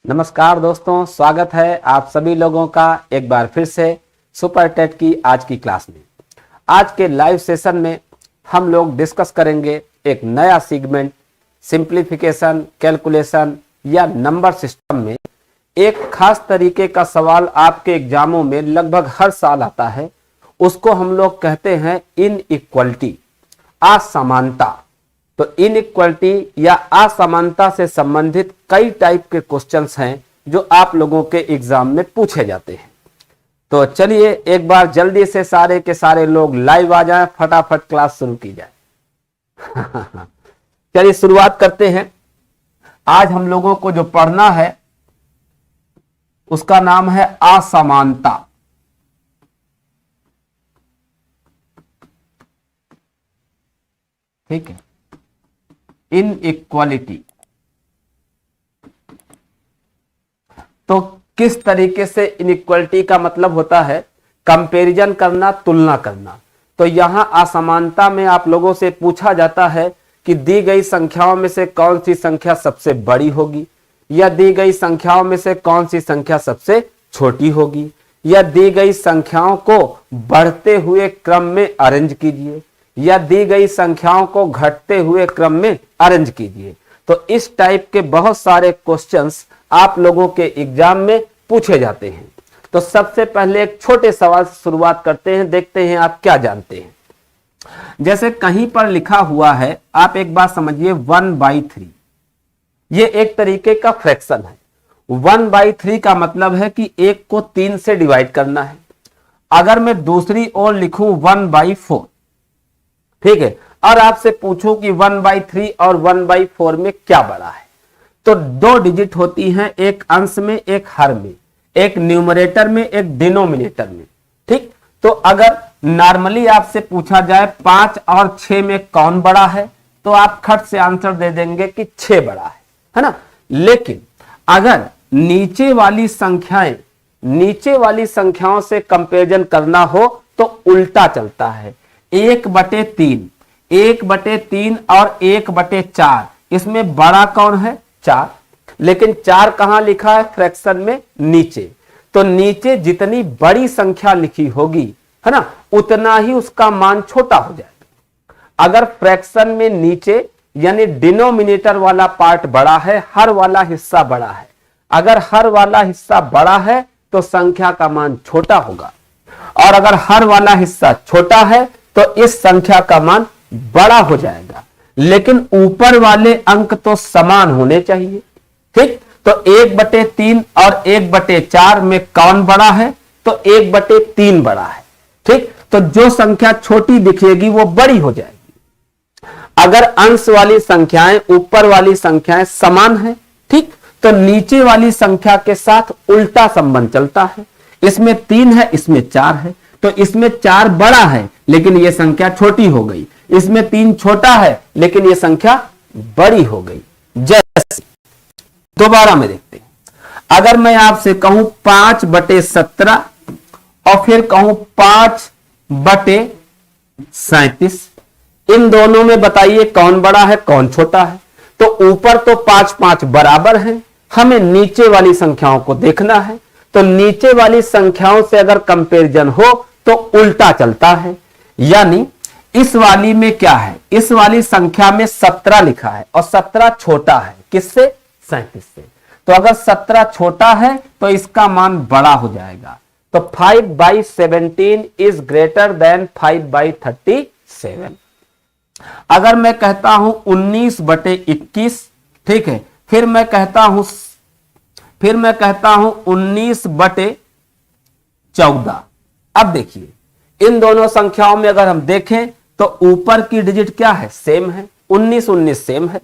नमस्कार दोस्तों, स्वागत है आप सभी लोगों का एक बार फिर से सुपर टेट की आज की क्लास में। आज के लाइव सेशन में हम लोग डिस्कस करेंगे एक नया सेगमेंट सिंप्लीफिकेशन, कैलकुलेशन या नंबर सिस्टम में एक खास तरीके का सवाल आपके एग्जामों में लगभग हर साल आता है। उसको हम लोग कहते हैं इनइक्वलिटी, असमानता। तो इनइक्वलिटी या असमानता से संबंधित कई टाइप के क्वेश्चंस हैं जो आप लोगों के एग्जाम में पूछे जाते हैं। तो चलिए एक बार जल्दी से सारे के सारे लोग लाइव आ जाएं, फटाफट क्लास शुरू की जाए। चलिए शुरुआत करते हैं। आज हम लोगों को जो पढ़ना है उसका नाम है असमानता। ठीक है, इनइक्वालिटी। तो किस तरीके से इनइक्वालिटी का मतलब होता है कंपैरिजन करना, तुलना करना। तो यहां असमानता में आप लोगों से पूछा जाता है कि दी गई संख्याओं में से कौन सी संख्या सबसे बड़ी होगी, या दी गई संख्याओं में से कौन सी संख्या सबसे छोटी होगी, या दी गई संख्याओं को बढ़ते हुए क्रम में अरेंज कीजिए, या दी गई संख्याओं को घटते हुए क्रम में अरेंज कीजिए। तो इस टाइप के बहुत सारे क्वेश्चंस आप लोगों के एग्जाम में पूछे जाते हैं। तो सबसे पहले एक छोटे सवाल से शुरुआत करते हैं, देखते हैं आप क्या जानते हैं। जैसे कहीं पर लिखा हुआ है, आप एक बात समझिए, 1/3 ये एक तरीके का फ्रैक्शन है। 1/3 का मतलब है कि एक को 3 से डिवाइड करना है। अगर मैं दूसरी ओर लिखूं 1/4, ठीक है, और आपसे पूछूं कि 1/3 और 1/4 में क्या बड़ा है, तो 2 डिजिट होती हैं, एक अंश में एक हर में, एक न्यूमरेटर में एक डिनोमिनेटर में। ठीक, तो अगर नॉर्मली आपसे पूछा जाए 5 और 6 में कौन बड़ा है, तो आप खट से आंसर दे देंगे कि 6 बड़ा है ना। लेकिन अगर नीचे वाली संख्याओं से कंपैरिजन करना हो तो उल्टा चलता है। 1/3 और 1/4, इसमें बड़ा कौन है? 4। लेकिन 4 कहां लिखा है? फ्रैक्शन में नीचे। तो नीचे जितनी बड़ी संख्या लिखी होगी, है ना, उतना ही उसका मान छोटा हो जाएगा। अगर फ्रैक्शन में नीचे यानी डिनोमिनेटर वाला पार्ट बड़ा है, हर वाला हिस्सा बड़ा है, अगर हर वाला हिस्सा बड़ा है तो संख्या का मान छोटा होगा, और अगर हर वाला हिस्सा छोटा है तो इस संख्या का मान बड़ा हो जाएगा। लेकिन ऊपर वाले अंक तो समान होने चाहिए। ठीक, तो 1/3 और 1/4 में कौन बड़ा है? तो 1/3 बड़ा है। ठीक, तो जो संख्या छोटी दिखेगी वो बड़ी हो जाएगी। अगर अंश वाली संख्याएं ऊपर वाली संख्याएं समान है, ठीक, तो नीचे वाली संख्या के साथ उल्टा संबंध चलता है। इसमें 3 है, इसमें 4 है, तो इसमें 4 बड़ा है लेकिन यह संख्या छोटी हो गई, इसमें 3 छोटा है लेकिन यह संख्या बड़ी हो गई। जैसे दोबारा में देखते हैं, अगर मैं आपसे कहूं 5/17 और फिर कहूं 5/37, इन दोनों में बताइए कौन बड़ा है कौन छोटा है। तो ऊपर तो 5 बराबर हैं, हमें नीचे वाली संख्याओं को देखना है। तो नीचे वाली संख्याओं से अगर कंपैरिजन हो तो उल्टा चलता है। यानी इस वाली में क्या है? इस वाली संख्या में 17 लिखा है और 17 छोटा है किससे? 37 से। तो अगर 17 छोटा है तो इसका मान बड़ा हो जाएगा। तो 5/17 इज ग्रेटर देन 5/37। अगर मैं कहता हूं 19/21, ठीक है, फिर मैं कहता हूं 19/14। अब देखिए इन दोनों संख्याओं में अगर हम देखें तो ऊपर की डिजिट क्या है? सेम है, 19 सेम है।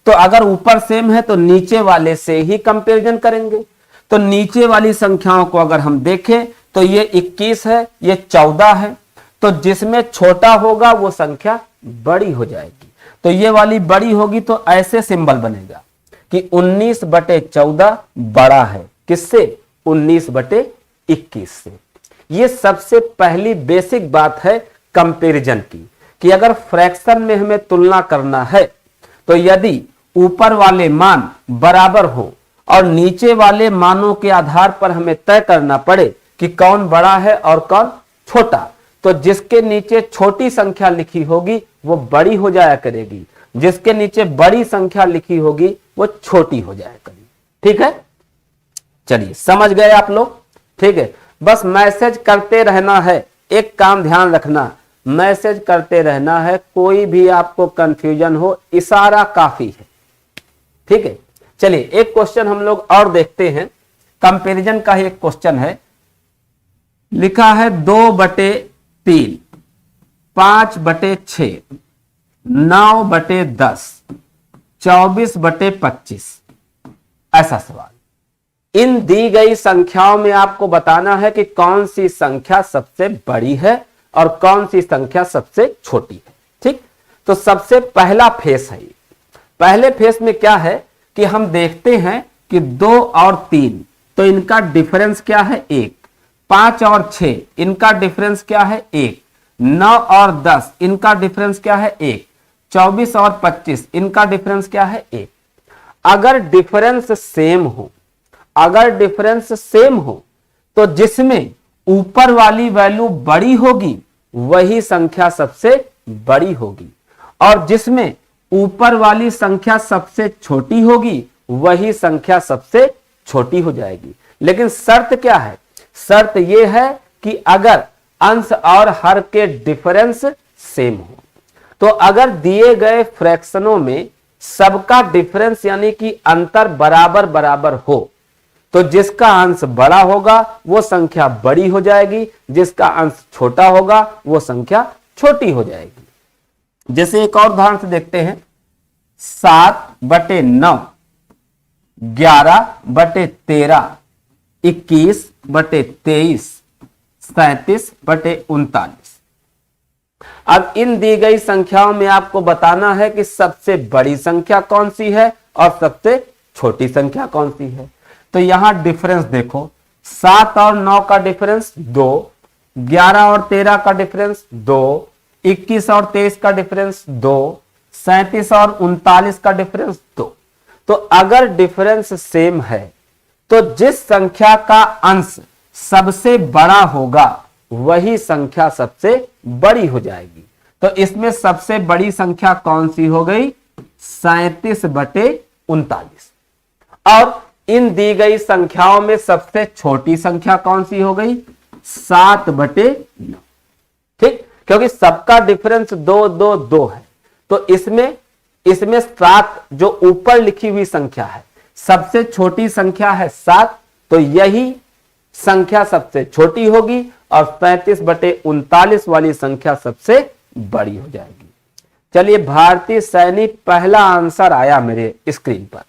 तो अगर ऊपर सेम है तो नीचे वाले से ही कंपैरिजन करेंगे। तो नीचे वाली संख्याओं को अगर हम देखें तो ये 21 है, ये 14 है, तो जिसमें छोटा होगा वो संख्या बड़ी हो जाएगी। तो ये वाली बड़ी होगी तो ऐसे सिंबल बनेगा कि 19/14 बड़ा है किससे? 19/21 से। ये सबसे पहली बेसिक बात है कंपैरिजन की, कि अगर फ्रैक्शन में हमें तुलना करना है तो यदि ऊपर वाले मान बराबर हो और नीचे वाले मानों के आधार पर हमें तय करना पड़े कि कौन बड़ा है और कौन छोटा, तो जिसके नीचे छोटी संख्या लिखी होगी वो बड़ी हो जाया करेगी, जिसके नीचे बड़ी संख्या लिखी होगी वो छोटी हो जाया करेगी। ठीक है, चलिए समझ गए आप लोग। ठीक है, बस मैसेज करते रहना है, एक काम ध्यान रखना, मैसेज करते रहना है, कोई भी आपको कंफ्यूजन हो इशारा काफी है। ठीक है, चलिए एक क्वेश्चन हम लोग और देखते हैं, कंपैरिजन का ही एक क्वेश्चन है। लिखा है 2/3, 5/6, 9/10, 24/25, ऐसा सवाल। इन दी गई संख्याओं में आपको बताना है कि कौन सी संख्या सबसे बड़ी है और कौन सी संख्या सबसे छोटी है। ठीक, तो सबसे पहला फेस है, पहले फेस में क्या है कि हम देखते हैं कि 2 और 3 तो इनका डिफरेंस क्या है 1, 5 और 6 इनका डिफरेंस क्या है 1, 9 और 10 इनका डिफरेंस क्या है 1, 24 और 25 इनका डिफरेंस क्या है 1। अगर डिफरेंस सेम हो, अगर डिफरेंस सेम हो तो जिसमें ऊपर वाली वैल्यू बड़ी होगी वही संख्या सबसे बड़ी होगी, और जिसमें ऊपर वाली संख्या सबसे छोटी होगी वही संख्या सबसे छोटी हो जाएगी। लेकिन शर्त क्या है, शर्त यह है कि अगर अंश और हर के डिफरेंस सेम हो। तो अगर दिए गए फ्रैक्शनों में सबका डिफरेंस यानी कि अंतर बराबर बराबर हो तो जिसका अंश बड़ा होगा वो संख्या बड़ी हो जाएगी, जिसका अंश छोटा होगा वो संख्या छोटी हो जाएगी। जैसे एक और उदाहरण से देखते हैं, 7/9, 11/13, 21/23, 37/39। अब इन दी गई संख्याओं में आपको बताना है कि सबसे बड़ी संख्या कौन सी है और सबसे छोटी संख्या कौन सी है। तो यहां डिफरेंस देखो, 7 और 9 का डिफरेंस 2, 11 और 13 का डिफरेंस 2, 21 और 23 का डिफरेंस 2, 37 और 39 का डिफरेंस 2। तो अगर डिफरेंस सेम है तो जिस संख्या का अंश सबसे बड़ा होगा वही संख्या सबसे बड़ी हो जाएगी। तो इसमें सबसे बड़ी संख्या कौन सी हो गई, 37/39। और इन दी गई संख्याओं में सबसे छोटी संख्या कौन सी हो गई, 7/9। ठीक, क्योंकि सबका डिफरेंस 2 2 2 है। तो इसमें 7 जो ऊपर लिखी हुई संख्या है सबसे छोटी संख्या है 7, तो यही संख्या सबसे छोटी होगी और 37/39 वाली संख्या सबसे बड़ी हो जाएगी। चलिए, भारतीय सैनिक पहला आंसर आया मेरे स्क्रीन पर।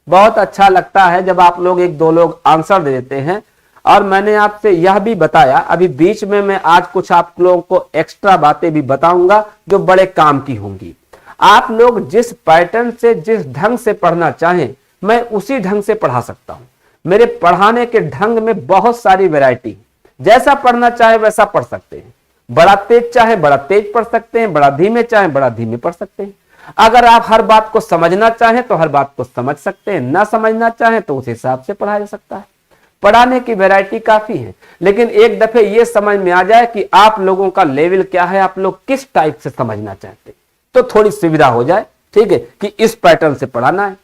बहुत अच्छा लगता है जब आप लोग एक दो लोग आंसर दे देते हैं। और मैंने आपसे यह भी बताया, अभी बीच में मैं आज कुछ आप लोगों को एक्स्ट्रा बातें भी बताऊंगा जो बड़े काम की होंगी। आप लोग जिस पैटर्न से, जिस ढंग से पढ़ना चाहें मैं उसी ढंग से पढ़ा सकता हूं। मेरे पढ़ाने के ढंग में बहुत सारी वैरायटी, जैसा पढ़ना चाहे वैसा पढ़ सकते हैं। बड़ा तेज चाहे बड़ा तेज पढ़ सकते हैं, बड़ा धीमे चाहे बड़ा धीमे पढ़ सकते हैं। अगर आप हर बात को समझना चाहें तो हर बात को समझ सकते हैं, ना समझना चाहें तो उस हिसाब से पढ़ाया जा सकता है। पढ़ाने की वैरायटी काफी है, लेकिन एक दफे यह समझ में आ जाए कि आप लोगों का लेवल क्या है, आप लोग किस टाइप से समझना चाहते हैं, तो थोड़ी सुविधा हो जाए। ठीक है, कि इस पैटर्न से पढ़ाना है।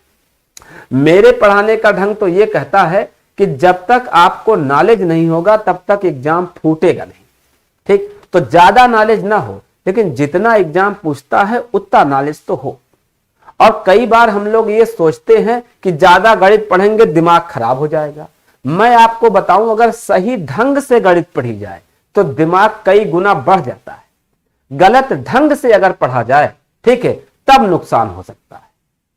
मेरे पढ़ाने का ढंग तो यह कहता है कि जब तक आपको नॉलेज नहीं होगा तब तक एग्जाम फूटेगा नहीं। ठीक, तो ज्यादा नॉलेज ना हो, लेकिन जितना एग्जाम पूछता है उतना नॉलेज तो हो। और कई बार हम लोग ये सोचते हैं कि ज्यादा गणित पढ़ेंगे दिमाग खराब हो जाएगा। मैं आपको बताऊं, अगर सही ढंग से गणित पढ़ी जाए तो दिमाग कई गुना बढ़ जाता है। गलत ढंग से अगर पढ़ा जाए, ठीक है, तब नुकसान हो सकता है।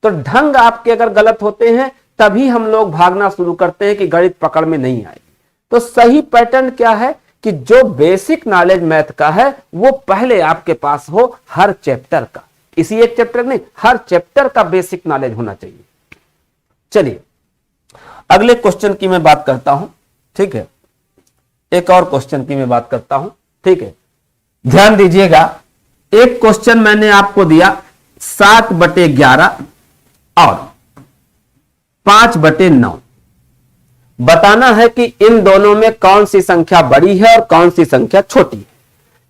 तो ढंग आपके अगर गलत होते हैं तभी हम लोग भागना शुरू करते हैं कि गणित पकड़ में नहीं आएगी। तो सही पैटर्न क्या है कि जो बेसिक नॉलेज मैथ का है वो पहले आपके पास हो, हर चैप्टर का, इसी एक चैप्टर नहीं, हर चैप्टर का बेसिक नॉलेज होना चाहिए। चलिए अगले क्वेश्चन की मैं बात करता हूं। ठीक है, एक और क्वेश्चन की मैं बात करता हूं। ठीक है, ध्यान दीजिएगा, एक क्वेश्चन मैंने आपको दिया 7/11 और 5/9। बताना है कि इन दोनों में कौन सी संख्या बड़ी है और कौन सी संख्या छोटी है।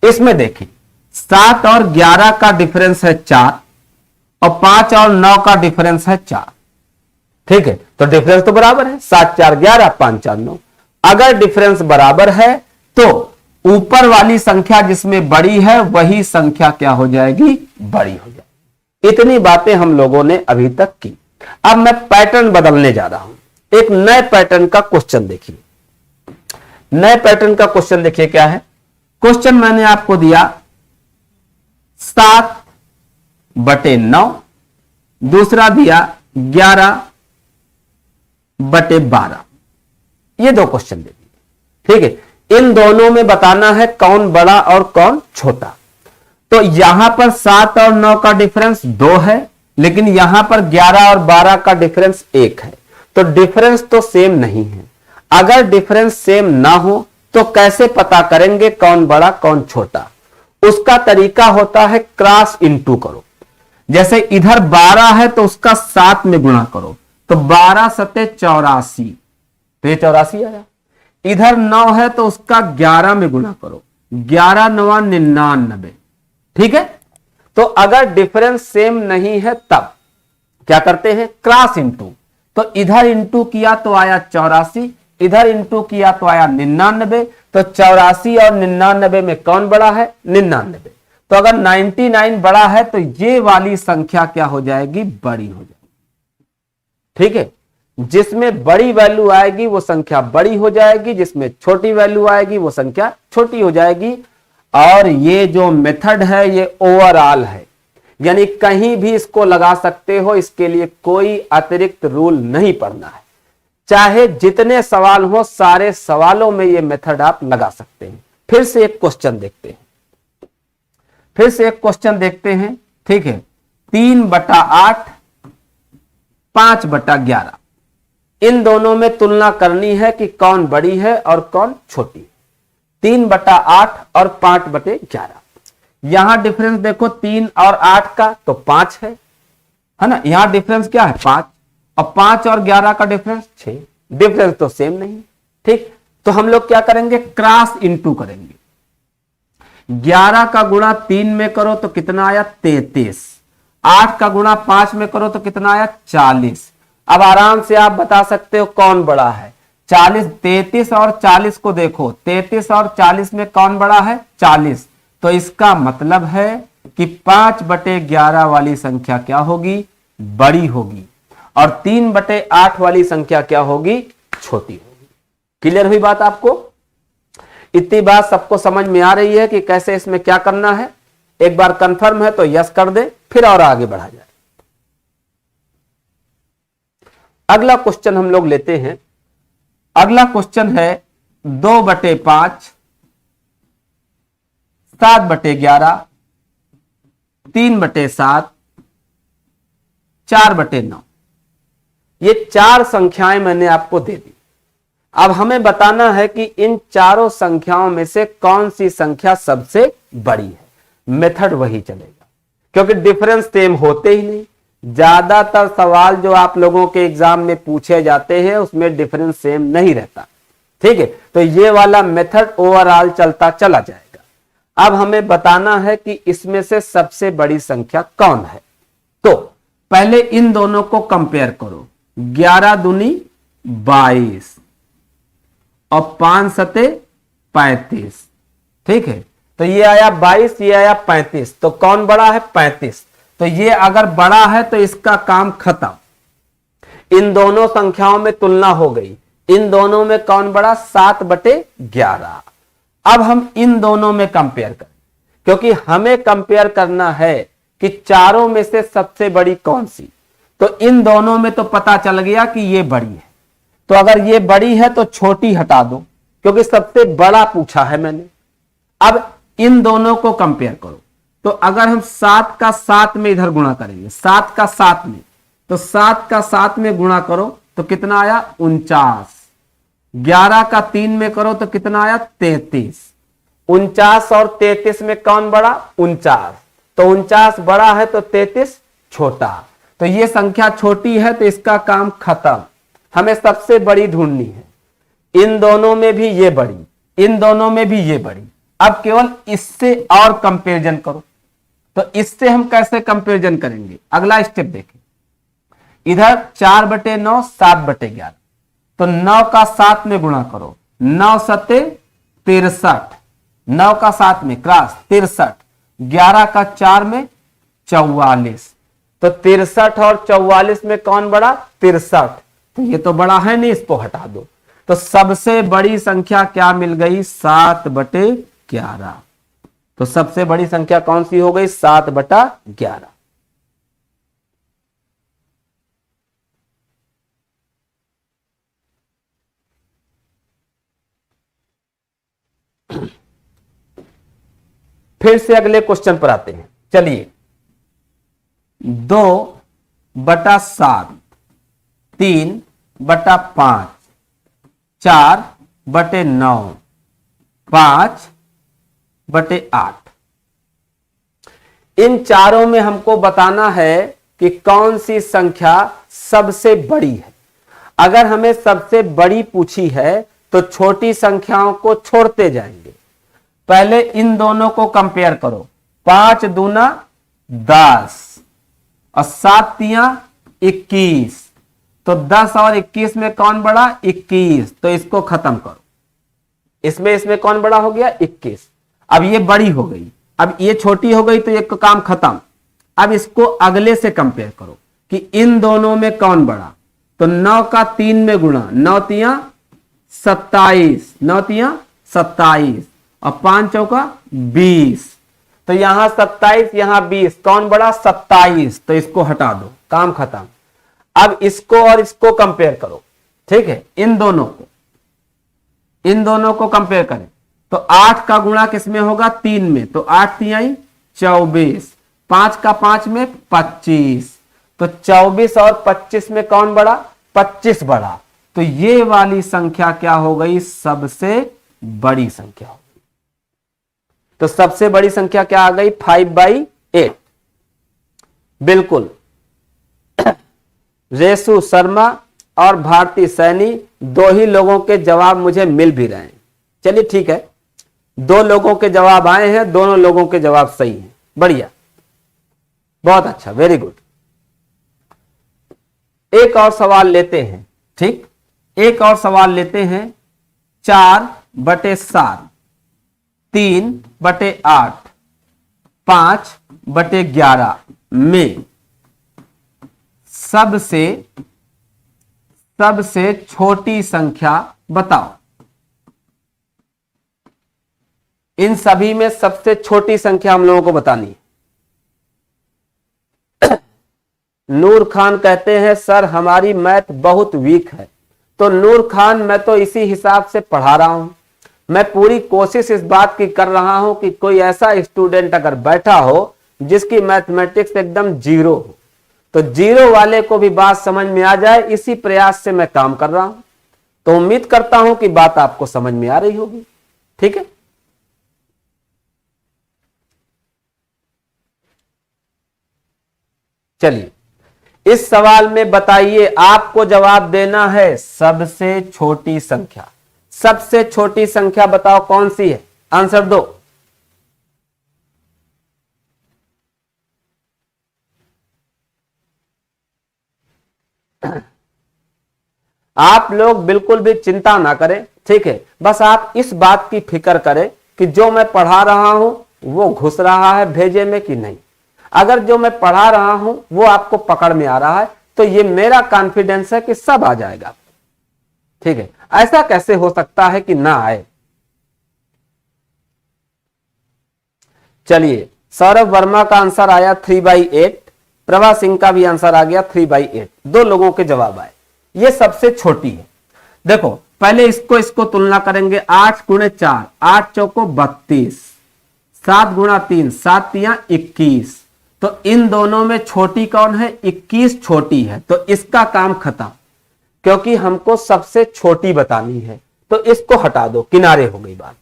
इसमें देखिए 7 और 11 का डिफरेंस है 4 और 5 और 9 का डिफरेंस है 4। ठीक है, तो डिफरेंस तो बराबर है, 7 4 11, 5 4 9। अगर डिफरेंस बराबर है तो ऊपर वाली संख्या जिसमें बड़ी है वही संख्या क्या हो जाएगी, बड़ी हो जाएगी। इतनी बातें हम लोगों ने अभी तक की। अब मैं पैटर्न बदलने जा रहा हूं। एक नए पैटर्न का क्वेश्चन देखिए। नए पैटर्न का क्वेश्चन देखिए क्या है। क्वेश्चन मैंने आपको दिया 7/9, दूसरा दिया 11/12। ये दो क्वेश्चन दे दिए। ठीक है, इन दोनों में बताना है कौन बड़ा और कौन छोटा। तो यहां पर 7 और 9 का डिफरेंस 2 है, लेकिन यहां पर 11 और 12 का डिफरेंस 1 है। तो डिफरेंस तो सेम नहीं है। अगर डिफरेंस सेम ना हो तो कैसे पता करेंगे कौन बड़ा कौन छोटा। उसका तरीका होता है क्रॉस इनटू करो। जैसे इधर 12 है तो उसका 7 में गुणा करो, तो 12 सते 84, तो ये 84 आया। इधर 9 है तो उसका 11 में गुणा करो, 11 9 99। ठीक है, तो अगर डिफरेंस सेम नहीं है तब क्या करते हैं, क्रॉस इनटू। तो इधर इंटू किया तो आया 84, इधर इंटू किया तो आया 99। तो 84 और 99 में कौन बड़ा है, 99। तो अगर 99 बड़ा है तो ये वाली संख्या क्या हो जाएगी, बड़ी हो जाएगी। ठीक है, जिसमें बड़ी वैल्यू आएगी वो संख्या बड़ी हो जाएगी, जिसमें छोटी वैल्यू आएगी वो संख्या छोटी हो जाएगी। और ये जो मेथड है ये ओवरऑल है, यानी कहीं भी इसको लगा सकते हो, इसके लिए कोई अतिरिक्त रूल नहीं पढ़ना है। चाहे जितने सवाल हो सारे सवालों में ये मेथड आप लगा सकते हैं। फिर से एक क्वेश्चन देखते हैं, ठीक है, 3/8 5/11। इन दोनों में तुलना करनी है कि कौन बड़ी है और कौन छोटी। 3/8 और 5/11। यहां डिफरेंस देखो 3 और 8 का तो 5 है ना। यहां डिफरेंस क्या है, 5, और 5 और 11 का डिफरेंस 6। डिफरेंस तो सेम नहीं। ठीक, तो हम लोग क्या करेंगे, क्रॉस इनटू करेंगे। 11 का गुणा 3 में करो तो कितना आया, 33। 8 का गुणा 5 में करो तो कितना आया, 40। अब आराम से आप बता सकते हो कौन बड़ा है। 40, 33 और 40 को देखो, 33 और 40 में कौन बड़ा है, 40। तो इसका मतलब है कि 5/11 वाली संख्या क्या होगी, बड़ी होगी, और 3/8 वाली संख्या क्या होगी, छोटी होगी। क्लियर हुई बात आपको? इतनी बात सबको समझ में आ रही है कि कैसे इसमें क्या करना है? एक बार कंफर्म है तो यस कर दे, फिर और आगे बढ़ा जाए। अगला क्वेश्चन हम लोग लेते हैं। अगला क्वेश्चन है 2/5 7/11 3/7 4/9। ये 4 संख्याएं मैंने आपको दे दी। अब हमें बताना है कि इन चारों संख्याओं में से कौन सी संख्या सबसे बड़ी है। मेथड वही चलेगा, क्योंकि डिफरेंस सेम होते ही नहीं। ज्यादातर सवाल जो आप लोगों के एग्जाम में पूछे जाते हैं उसमें डिफरेंस सेम नहीं रहता। ठीक है, तो ये वाला मेथड ओवरऑल चलता चला जाएगा। अब हमें बताना है कि इसमें से सबसे बड़ी संख्या कौन है। तो पहले इन दोनों को कंपेयर करो। 11 दूनी 22 और 5 सते 35। ठीक है, तो ये आया 22, ये आया 35। तो कौन बड़ा है, 35। तो ये अगर बड़ा है तो इसका काम खत्म। इन दोनों संख्याओं में तुलना हो गई। इन दोनों में कौन बड़ा, 7/11। अब हम इन दोनों में कंपेयर करें, क्योंकि हमें कंपेयर करना है कि चारों में से सबसे बड़ी कौन सी। तो इन दोनों में तो पता चल गया कि ये बड़ी है। तो अगर ये बड़ी है तो छोटी हटा दो, क्योंकि सबसे बड़ा पूछा है मैंने। अब इन दोनों को कंपेयर करो। तो अगर हम 7 का 7 में इधर गुणा करेंगे, 7 का 7 में, तो 7 का 7 में गुणा करो तो कितना आया, 49। 11 का 3 में करो तो कितना आया, 33। 49 और 33 में कौन बड़ा, 49। तो 49 बड़ा है तो 33 छोटा। तो ये संख्या छोटी है तो इसका काम खत्म। हमें सबसे बड़ी ढूंढनी है। इन दोनों में भी ये बड़ी, इन दोनों में भी ये बड़ी। अब केवल इससे और कंपैरिजन करो। तो इससे हम कैसे कंपैरिजन करेंगे, अगला स्टेप देखें। इधर 4/9 7/11, तो 9 का 7 में गुणा करो, 9 सते 63, 9 का 7 में क्रॉस 63, 11 का 4 में 44, तो 63 और 44 में कौन बड़ा, 63, तो ये तो बड़ा है नहीं, इसको हटा दो। तो सबसे बड़ी संख्या क्या मिल गई, 7/11। तो सबसे बड़ी संख्या कौन सी हो गई, 7/11। फिर से अगले क्वेश्चन पर आते हैं। चलिए, 2/7, 3/5, 4/9, 5/8। इन चारों में हमको बताना है कि कौन सी संख्या सबसे बड़ी है। अगर हमें सबसे बड़ी पूछी है तो छोटी संख्याओं को छोड़ते जाएंगे। पहले इन दोनों को कंपेयर करो, 5 दूना 10 और 7 तिया 21, तो 10 और 21 में कौन बड़ा, 21, तो इसको खत्म करो। इसमें कौन बड़ा हो गया, 21। अब ये बड़ी हो गई, अब ये छोटी हो गई, तो एक काम खत्म। अब इसको अगले से कंपेयर करो कि इन दोनों में कौन बड़ा। तो 9 का 3 में गुणा, 9 तिया 27, 9 तिया 27 और 5 चौका 20, तो यहां 27 यहां 20, कौन बड़ा, 27, तो इसको हटा दो, काम खत्म। अब इसको और इसको कंपेयर करो, ठीक है, इन दोनों को कंपेयर करें। तो 8 का गुणा किसमें होगा, 3 में, तो 8 तिहाई 24, 5 का 5 में 25, तो 24 और 25 में कौन बड़ा, 25 बड़ा। तो ये वाली संख्या क्या हो गई, सबसे बड़ी संख्या हो गई। तो सबसे बड़ी संख्या क्या आ गई, 5/8। बिल्कुल, रेसु शर्मा और भारती सैनी, 2 ही लोगों के जवाब मुझे मिल भी रहे हैं। चलिए ठीक है, 2 लोगों के जवाब आए हैं, दोनों लोगों के जवाब सही हैं, बढ़िया, बहुत अच्छा, वेरी गुड। एक और सवाल लेते हैं, ठीक, एक और सवाल लेते हैं। 4/7, 3/8, 5/11 में सबसे छोटी संख्या बताओ। इन सभी में सबसे छोटी संख्या हम लोगों को बतानी है। नूर खान कहते हैं सर हमारी मैथ बहुत वीक है। तो नूर खान, मैं तो इसी हिसाब से पढ़ा रहा हूं। मैं पूरी कोशिश इस बात की कर रहा हूं कि कोई ऐसा स्टूडेंट अगर बैठा हो जिसकी मैथमेटिक्स एकदम 0 हो, तो 0 वाले को भी बात समझ में आ जाए, इसी प्रयास से मैं काम कर रहा हूं। तो उम्मीद करता हूं कि बात आपको समझ में आ रही होगी, ठीक है। चलिए, इस सवाल में बताइए, आपको जवाब देना है सबसे छोटी संख्या। सबसे छोटी संख्या बताओ कौन सी है, आंसर दो। आप लोग बिल्कुल भी चिंता ना करें, ठीक है, बस आप इस बात की फिक्र करें कि जो मैं पढ़ा रहा हूं वो घुस रहा है भेजे में कि नहीं। अगर जो मैं पढ़ा रहा हूं वो आपको पकड़ में आ रहा है तो ये मेरा कॉन्फिडेंस है कि सब आ जाएगा, ठीक है। ऐसा कैसे हो सकता है कि ना आए। चलिए, सौरभ वर्मा का आंसर आया 3/8, प्रभा सिंह का भी आंसर आ गया 3/8, 2 लोगों के जवाब आए। ये सबसे छोटी है। देखो पहले इसको तुलना करेंगे। 8 गुणे 4, 8 चौको 32, 7 गुणा 3, 7 तिया 21, तो इन दोनों में छोटी कौन है, 21 छोटी है, तो इसका काम खत्म, क्योंकि हमको सबसे छोटी बतानी है। तो इसको हटा दो, किनारे हो गई बात।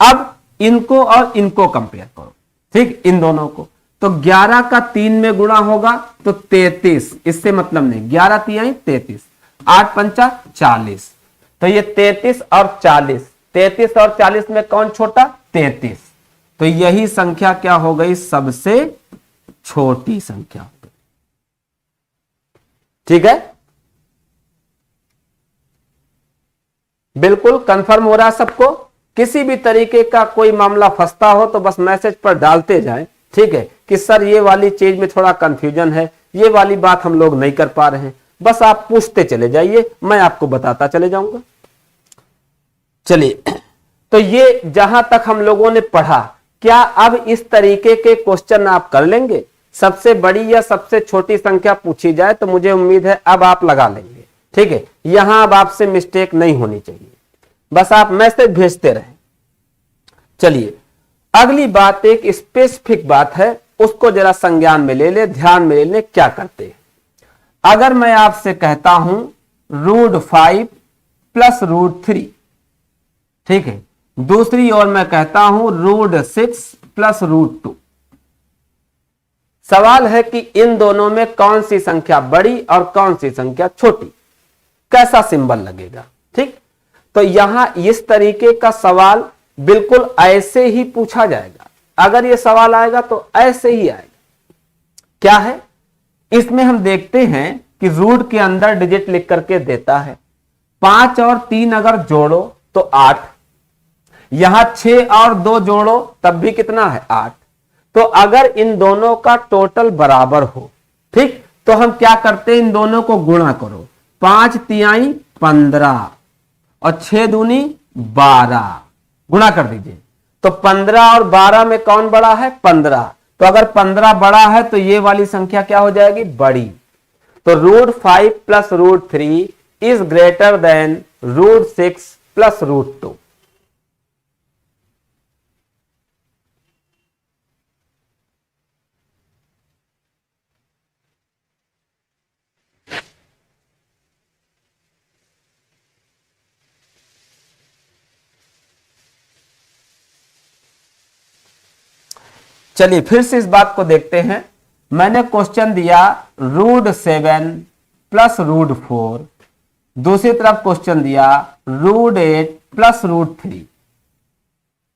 अब इनको और इनको कंपेयर करो, ठीक, इन दोनों को। तो 11 का 3 में गुणा होगा तो 33, इससे मतलब नहीं, 11 तिया 33, 8 पंचा 40, तो ये 33 और 40, 33 और 40 में कौन छोटा? 33। तो यही संख्या क्या हो गई? सबसे छोटी संख्या हो गई। ठीक है, बिल्कुल कंफर्म हो रहा है सबको? किसी भी तरीके का कोई मामला फंसता हो तो बस मैसेज पर डालते जाएं, ठीक है, कि सर ये वाली चीज में थोड़ा कंफ्यूजन है, ये वाली बात हम लोग नहीं कर पा रहे हैं, बस आप पूछते चले जाइए, मैं आपको बताता चले जाऊंगा। चलिए, तो ये जहां तक हम लोगों ने पढ़ा, क्या अब इस तरीके के क्वेश्चन आप कर लेंगे? सबसे बड़ी या सबसे छोटी संख्या पूछी जाए तो मुझे उम्मीद है अब आप लगा लेंगे। ठीक है, यहां अब आपसे मिस्टेक नहीं होनी चाहिए, बस आप मैसेज भेजते रहें। चलिए, अगली बात एक स्पेसिफिक बात है, उसको जरा संज्ञान में ले ले, ध्यान में ले ले। क्या करते हैं? अगर मैं आपसे कहता हूं √5 प्लस √3, ठीक है, दूसरी ओर मैं कहता हूं √6 प्लस √2, सवाल है कि इन दोनों में कौन सी संख्या बड़ी और कौन सी संख्या छोटी, कैसा सिंबल लगेगा? ठीक, तो यहां इस तरीके का सवाल बिल्कुल ऐसे ही पूछा जाएगा। अगर यह सवाल आएगा तो ऐसे ही आएगा। क्या है इसमें? हम देखते हैं कि रूट के अंदर डिजिट लिख करके देता है। 5 और 3 अगर जोड़ो तो 8, यहां 6 और 2 जोड़ो तब भी कितना है? 8। तो अगर इन दोनों का टोटल बराबर हो, ठीक, तो हम क्या करते हैं? इन दोनों को गुणा करो। 5 तिहाई 15 और 6 दूनी 12, गुणा कर दीजिए। तो 15 और 12 में कौन बड़ा है? 15। तो अगर 15 बड़ा है तो ये वाली संख्या क्या हो जाएगी? बड़ी। तो √5 plus √3 is greater than √6 plus √2। चलिए फिर से इस बात को देखते हैं। मैंने क्वेश्चन दिया √7 प्लस √4, दूसरी तरफ क्वेश्चन दिया √8 प्लस √3।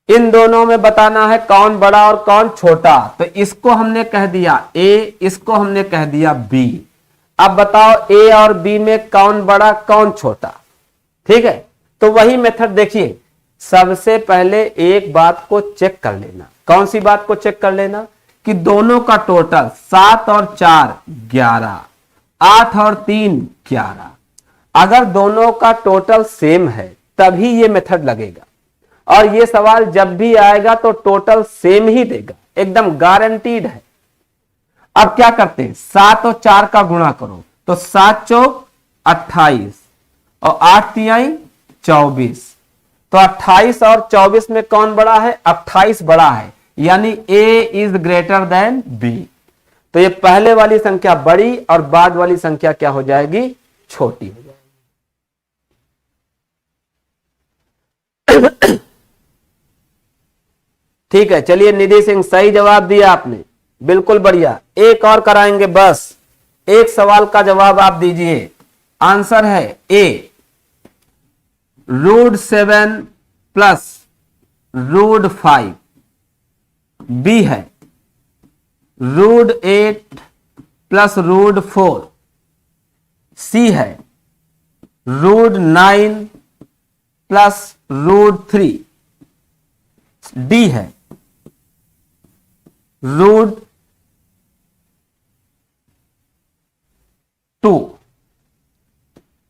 इन दोनों में बताना है कौन बड़ा और कौन छोटा। तो इसको हमने कह दिया A, इसको हमने कह दिया B। अब बताओ A और B में कौन बड़ा कौन छोटा? ठीक है, तो वही मेथड देखिए। सबसे पहले एक बात को चेक कर लेना। कौन सी बात को चेक कर लेना? कि दोनों का टोटल 7 और 4 11, 8 और 3 11। अगर दोनों का टोटल सेम है तभी ये मेथड लगेगा, और ये सवाल जब भी आएगा तो टोटल सेम ही देगा, एकदम गारंटीड है। अब क्या करते हैं? 7 और 4 का गुणा करो तो 7 चौक 28 और 8 तिहाई 24। तो 28 और 24 में कौन बड़ा है? 28 बड़ा है, यानी A is greater than B। तो ये पहले वाली संख्या बड़ी और बाद वाली संख्या क्या हो जाएगी? छोटी हो जाएगी। ठीक है, चलिए निधि सिंह सही जवाब दिया आपने, बिल्कुल बढ़िया। एक और कराएंगे, बस एक सवाल का जवाब आप दीजिए। आंसर है A, √7 प्लस √5। B है √8 प्लस √4। C है √9 प्लस √3। D है √2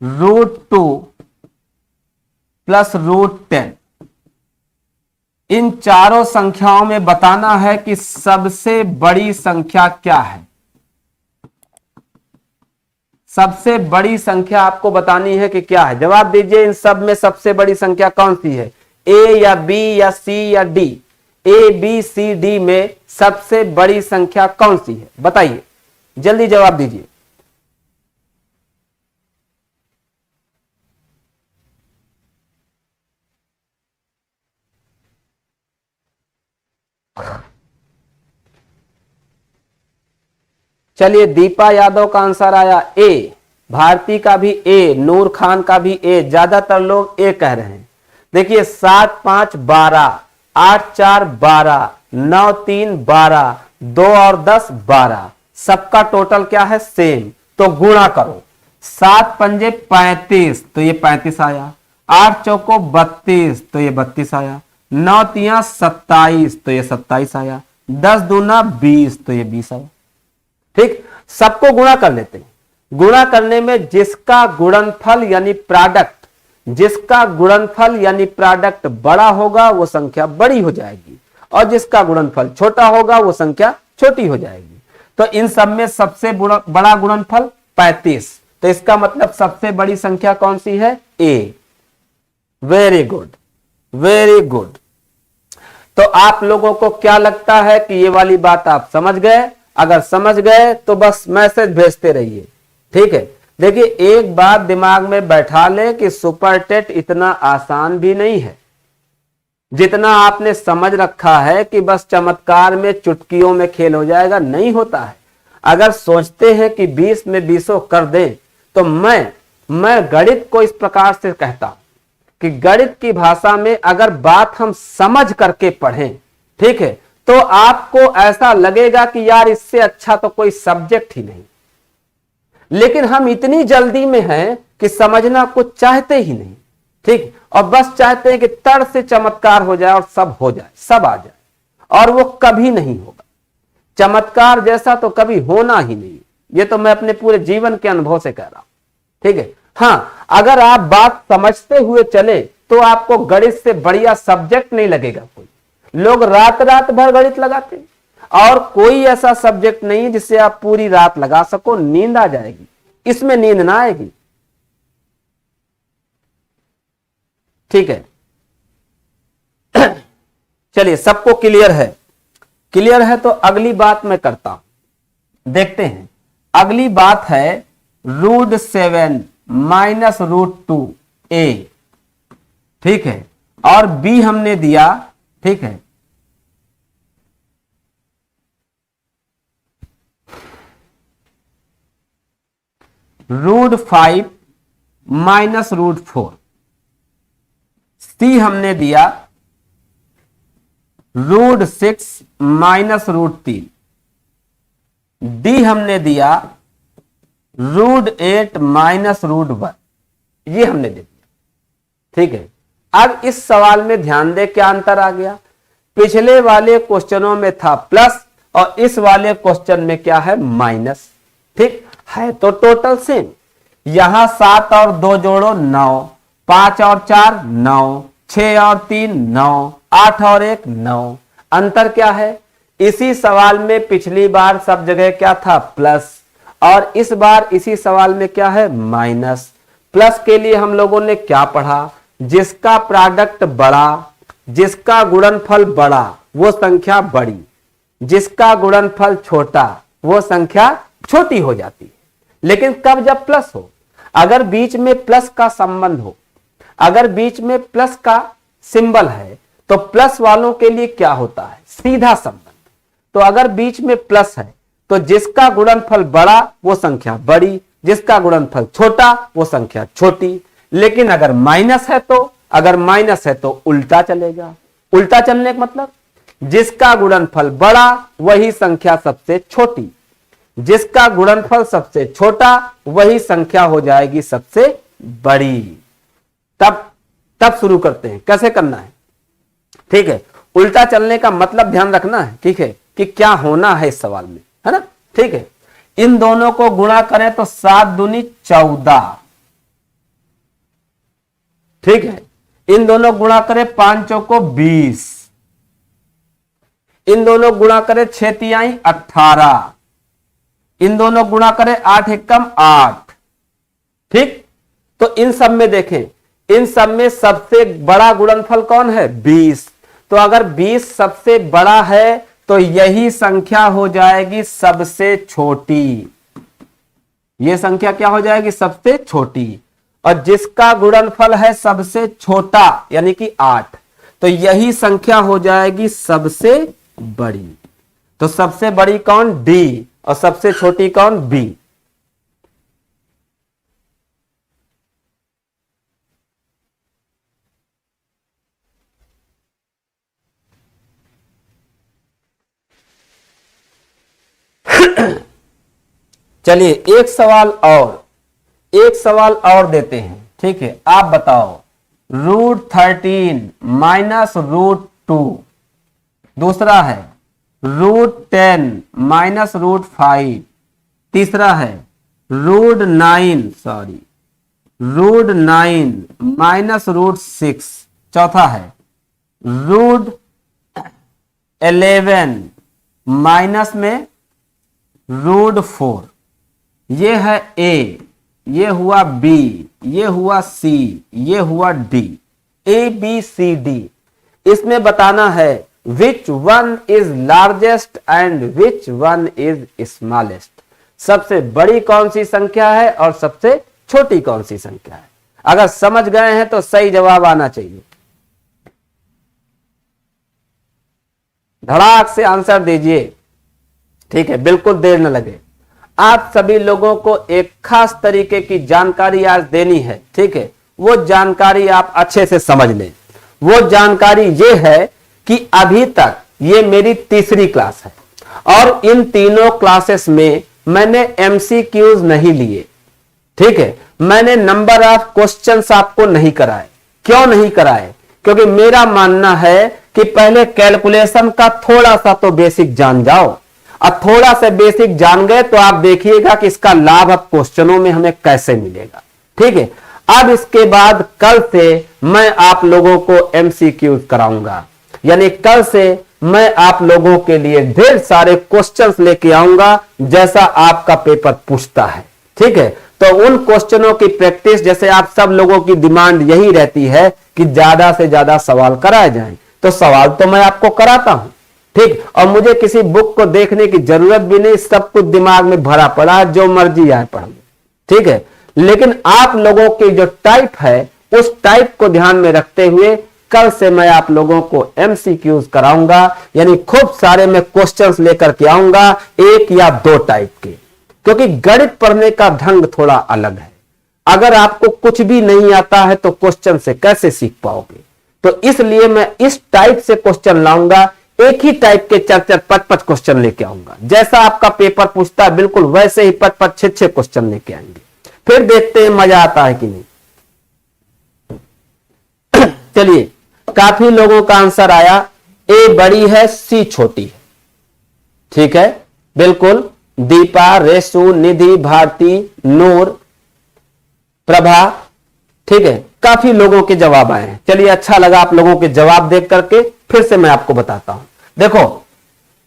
√2 प्लस √10। इन चारों संख्याओं में बताना है कि सबसे बड़ी संख्या क्या है। सबसे बड़ी संख्या आपको बतानी है कि क्या है। जवाब दीजिए, इन सब में सबसे बड़ी संख्या कौन सी है? A या B या C या D? A, B, C, D में सबसे बड़ी संख्या कौन सी है? बताइए, जल्दी जवाब दीजिए। चलिए, दीपा यादव का आंसर आया A। भारती का भी ए, नूर खान का भी ए, ज्यादातर लोग ए कह रहे हैं। देखिए 7 5 12, 8 4 12, 9 3 12, 2 और 10 12, सबका टोटल क्या है सेम। तो गुणा करो, 7 पंजे 35 तो ये 35 आया, 8 चौको 32 तो ये 32 आया, 9 तिया 27 तो ये 27 आया, 10 दूना 20 तो ये 20 आया। ठीक, सबको गुणा कर लेते हैं। गुणा करने में जिसका गुणनफल यानी प्रोडक्ट, जिसका गुणनफल यानी प्रोडक्ट बड़ा होगा वो संख्या बड़ी हो जाएगी, और जिसका गुणनफल छोटा होगा वो संख्या छोटी हो जाएगी। तो इन सब में सबसे बड़ा गुणनफल 35, तो इसका मतलब सबसे बड़ी संख्या कौन सी है, A. Very good, very good. तो आप लोगों को क्या लगता है कि ये वाली बात आप समझ गए? अगर समझ गए तो बस मैसेज भेजते रहिए। ठीक है, देखिए एक बात दिमाग में बैठा ले कि सुपरटेट इतना आसान भी नहीं है जितना आपने समझ रखा है कि बस चमत्कार में चुटकियों में खेल हो जाएगा। नहीं होता है। अगर सोचते हैं कि 20 में 20 कर दें, तो मैं गणित को इस प्रकार से कहता हूं कि गणित की भाषा में अगर बात हम समझ करके पढ़ें, ठीक है, तो आपको ऐसा लगेगा कि यार इससे अच्छा तो कोई सब्जेक्ट ही नहीं। लेकिन हम इतनी जल्दी में हैं कि समझना कुछ चाहते ही नहीं। ठीक, और बस चाहते हैं कि तड़ से चमत्कार हो जाए और सब हो जाए, सब आ जाए, और वो कभी नहीं होगा। चमत्कार जैसा तो कभी होना ही नहीं। ये तो मैं अपने पूरे जीवन के अनुभव से कह रहा हूं। ठीक है, हाँ, अगर आप बात समझते हुए चले तो आपको गणित से बढ़िया सब्जेक्ट नहीं लगेगा कोई। लोग रात रात भर गणित लगाते हैं, और कोई ऐसा सब्जेक्ट नहीं जिससे आप पूरी रात लगा सको, नींद आ जाएगी। इसमें नींद ना आएगी। ठीक है, चलिए सबको क्लियर है? क्लियर है तो अगली बात मैं करता हूं, देखते हैं। अगली बात है √7 - √2a। ठीक है, और b हमने दिया, ठीक है, √5 - √4। c हमने दिया √6 - √3। d हमने दिया √8 - √1। ये हमने दे दिया। ठीक है, अब इस सवाल में ध्यान दे क्या अंतर आ गया। पिछले वाले क्वेश्चनों में था प्लस, और इस वाले क्वेश्चन में क्या है, माइनस। ठीक है, तो टोटल सेम। यहां 7 और 2 जोड़ो 9, 5 और 4 9, 6 और 3 9, 8 और 1 9। अंतर क्या है? इसी सवाल में पिछली बार सब जगह क्या था, प्लस, और इस बार इसी सवाल में क्या है, माइनस। प्लस के लिए हम लोगों ने क्या पढ़ा, जिसका प्रोडक्ट बड़ा, जिसका गुणनफल बड़ा वो संख्या बड़ी, जिसका गुणनफल छोटा वो संख्या छोटी हो जाती है। लेकिन कब, जब प्लस हो। अगर बीच में प्लस का संबंध हो, अगर बीच में प्लस का सिंबल है, तो प्लस वालों के लिए क्या होता है, सीधा संबंध। तो अगर बीच में प्लस है तो जिसका गुणनफल बड़ा वो संख्या बड़ी, जिसका गुणनफल छोटा वो संख्या छोटी। लेकिन अगर माइनस है तो, अगर माइनस है तो उल्टा चलेगा। उल्टा चलने का मतलब जिसका गुणनफल बड़ा वही संख्या सबसे छोटी, जिसका गुणनफल सबसे छोटा वही संख्या हो जाएगी सबसे बड़ी। तब शुरू करते हैं, कैसे करना है। ठीक है, उल्टा चलने का मतलब ध्यान रखना है, ठीक है, कि क्या होना है इस सवाल में, है ना। ठीक है, इन दोनों को गुणा करें तो 7 दूनी 14। ठीक है, इन दोनों गुणा करें 5 चौको 20, इन दोनों गुणा करें 6 तिहाई 18, इन दोनों गुणा करें 8 एकम 8। ठीक, तो इन सब में देखें, इन सब में सबसे बड़ा गुणनफल कौन है, 20। तो अगर 20 सबसे बड़ा है तो यही संख्या हो जाएगी सबसे छोटी। यह संख्या क्या हो जाएगी, सबसे छोटी। और जिसका गुणनफल है सबसे छोटा यानी कि 8, तो यही संख्या हो जाएगी सबसे बड़ी। तो सबसे बड़ी कौन, D, और सबसे छोटी कौन, B। चलिए एक सवाल और देते हैं। ठीक है, आप बताओ √13 माइनस √2, दूसरा है √10 माइनस √5, तीसरा है √9 माइनस √6, चौथा है √11 माइनस में √4। ये है ए, ये हुआ बी, ये हुआ सी, ये हुआ D, A B C D. इसमें बताना है which one is largest and which one is smallest. सबसे बड़ी कौन सी संख्या है और सबसे छोटी कौन सी संख्या है। अगर समझ गए हैं तो सही जवाब आना चाहिए। धड़ाक से आंसर दीजिए। ठीक है, बिल्कुल देर न लगे। आप सभी लोगों को एक खास तरीके की जानकारी आज देनी है। ठीक है, वो जानकारी आप अच्छे से समझ लें। वो जानकारी ये है कि अभी तक ये मेरी तीसरी क्लास है और इन तीनों क्लासेस में मैंने एमसीक्यूज नहीं लिए। ठीक है, मैंने नंबर ऑफ क्वेश्चंस आपको नहीं कराए। क्यों नहीं कराए? क्योंकि मेरा मानना है कि पहले कैलकुलेशन का थोड़ा सा तो बेसिक जान जाओ। अब थोड़ा सा बेसिक जान गए तो आप देखिएगा कि इसका लाभ अब क्वेश्चनों में हमें कैसे मिलेगा। ठीक है, अब इसके बाद कल से मैं आप लोगों को एमसीक्यूज कराऊंगा, यानी कल से मैं आप लोगों के लिए ढेर सारे क्वेश्चंस लेके आऊंगा जैसा आपका पेपर पूछता है। ठीक है, तो उन क्वेश्चनों की प्रैक्टिस, जैसे आप सब लोगों की डिमांड यही रहती है कि ज्यादा से ज्यादा सवाल कराए जाएं, तो सवाल तो मैं आपको कराता हूं। ठीक, और मुझे किसी बुक को देखने की जरूरत भी नहीं, सब कुछ दिमाग में भरा पड़ा है, जो मर्जी आए पढ़ लो। ठीक है, लेकिन आप लोगों की जो टाइप है उस टाइप को ध्यान में रखते हुए कल से मैं आप लोगों को एमसीक्यूज कराऊंगा, यानी खूब सारे मैं क्वेश्चंस लेकर के आऊंगा, एक या दो टाइप के। क्योंकि गणित पढ़ने का ढंग थोड़ा अलग है। अगर आपको कुछ भी नहीं आता है तो क्वेश्चन से कैसे सीख पाओगे? तो इसलिए मैं इस टाइप से क्वेश्चन लाऊंगा, एक ही टाइप के 4-4, 5-5 क्वेश्चन लेके आऊंगा। जैसा आपका पेपर पूछता है बिल्कुल वैसे ही 5-5, 6-6 क्वेश्चन लेके आएंगे। फिर देखते हैं मजा आता है कि नहीं। चलिए, काफी लोगों का आंसर आया, ए बड़ी है सी छोटी है। ठीक है, बिल्कुल। दीपा, रेशु, निधि, भारती, नूर, प्रभा। ठीक है, काफी लोगों के जवाब आए हैं। चलिए, अच्छा लगा आप लोगों के जवाब देख करके। फिर से मैं आपको बताता हूं। देखो,